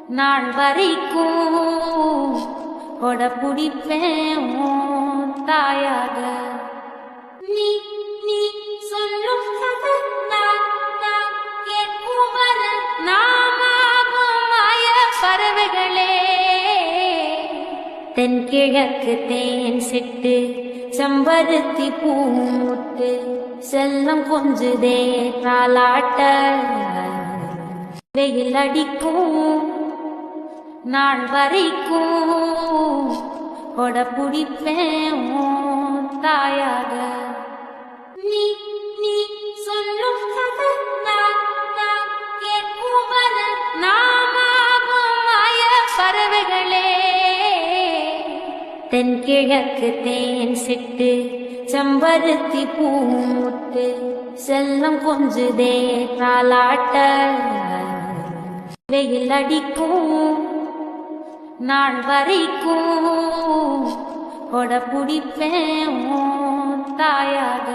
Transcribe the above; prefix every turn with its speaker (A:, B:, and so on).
A: நாள் வரைக்கும் கொட பிடிப்பேன் தாயாக. நீ நீ சொல்லும் கேட்கும் வர நாமாவும் மாய பறவைகளே. தென்கிழக்கு தேன் சிட்டு செம்பருத்தி பூமுட்டு செல்லம் கொஞ்சுதே தாலாட்ட. வெயில் அடிக்கும் நாள் வரைக்கும் கொட பிடிப்பேன் தாயாக. நீ நீ சொல்லும் கேட்கும் வர நாமாவும் மாய பறவைகளே. தென்கிழக்கு தேன் சிட்டு செம்பருத்தி பூமுட்டு செல்லம் கொஞ்சுதே தாலாட்ட. வெயில் அடிக்கும் நாள் வரைக்கும் கொட பிடிப்பேன் தாயாக.